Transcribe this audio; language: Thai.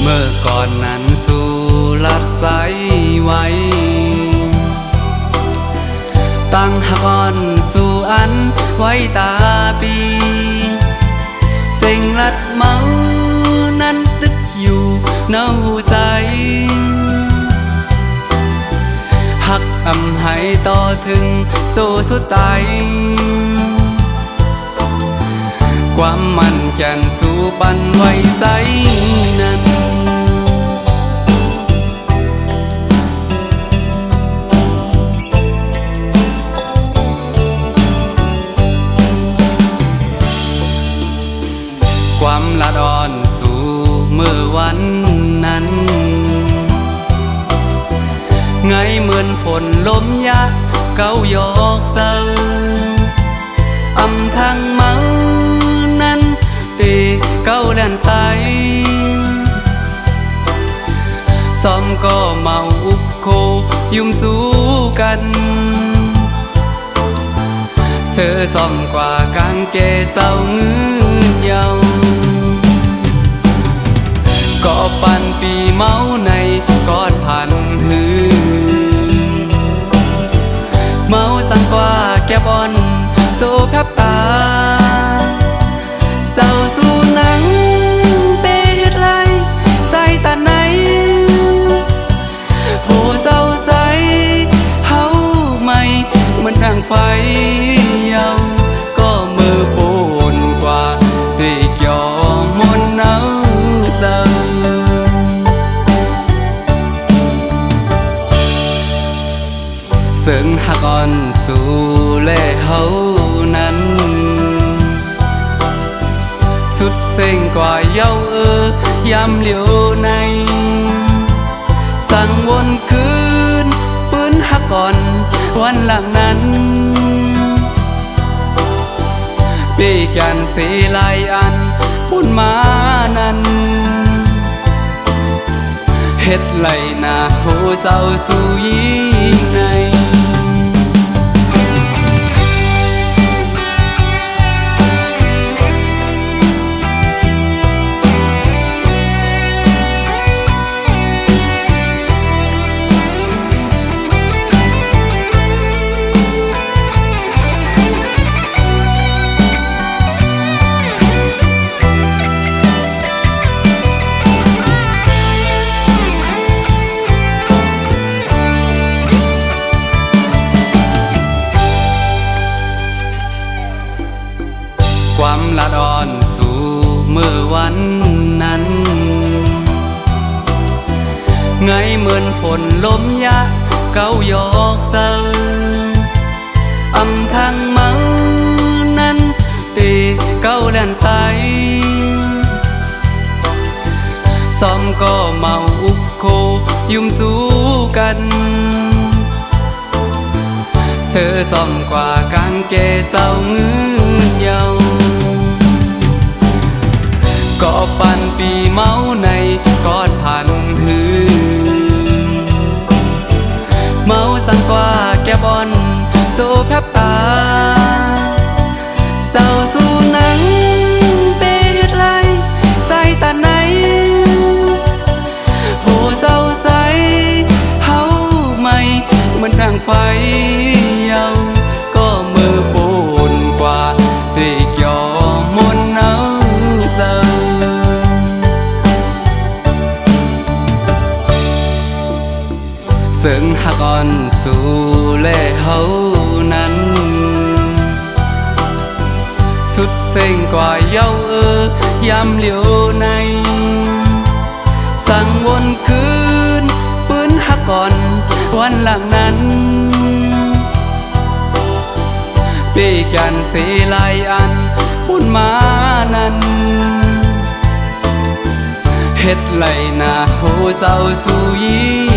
มื่อก่อนนั้นสู่ลัดใสไว้ตั้งหักอ่อนสู่อันไว้ตาปีเสียงลัดเมานั้นตึกอยู่เนาหูใสหักอำให้ต่อถึงโซสุดตายความมันแก่นสู่ปันไว้ใสนั้นความละอ่อนสู่เมื่อวันนั้นไงเหมือนฝนลมยะเก้ายอกเศร้าอำทางเมานั้นตีเก้าแล่นใสซ้อมก็เมาอุกโคยุ่มสู้กันเธอซ้อมกว่ากางเกเศร้าเงือยาวก็ปันปีเมาในกอดพันหืนเมาสังกว่าแกบอนโซแพบตาเศร้าสู่หนังเตะเฮ็ดไรใส่ตาไหนโหเศร้าใสเฮาไม่เหมือนดังไฟเยาก็มือปูนกว่าตีเกี่ยวมนเนาเศร้าซึ่งหักอ่อนสู่เล่เฮานั้นสุดเส้งกว่าเย้ายามเหลียวในสั่งวนคืนปืนหักก่อนวันหลังนั้นปีกันสีลายอันบุญมานั้นเฮ็ดไหลหน้าโหเศร้าสู่ยิ่งในความละอ่อนสู่เมื่อวันนั้นไงเหมือนฝนลมยะเก้ายอกเศร้าอำทางเมานั้นตีเก้าแล่นใสซ้อมก็เมาอุกโคยุ่มสู้กันเธอซ้อมกว่ากางเกเศร้าเงือยาวก็ปันปีเมาในกอดพันหืนเมาสังกว่าแกบอนโซแพบตาเศร้าสู่หนังเตะเฮ็ดไรใส่ตาไหนโหเศร้าใสเฮาไม่เหมือนดังไฟเยาก็มือปูนกว่าตีเกี่ยวมนเนาเศร้าซึ่งหักอ่อนสู่เล่เฮานั้นสุดเส้งกว่าเย้ายามเหลียวในสั่งวนคืนปืนหักก่อนวันหลังนั้นปีกันสีลายอันบุญมานั้นเฮ็ดไหลหน้าโหเศร้าสู่ยิ่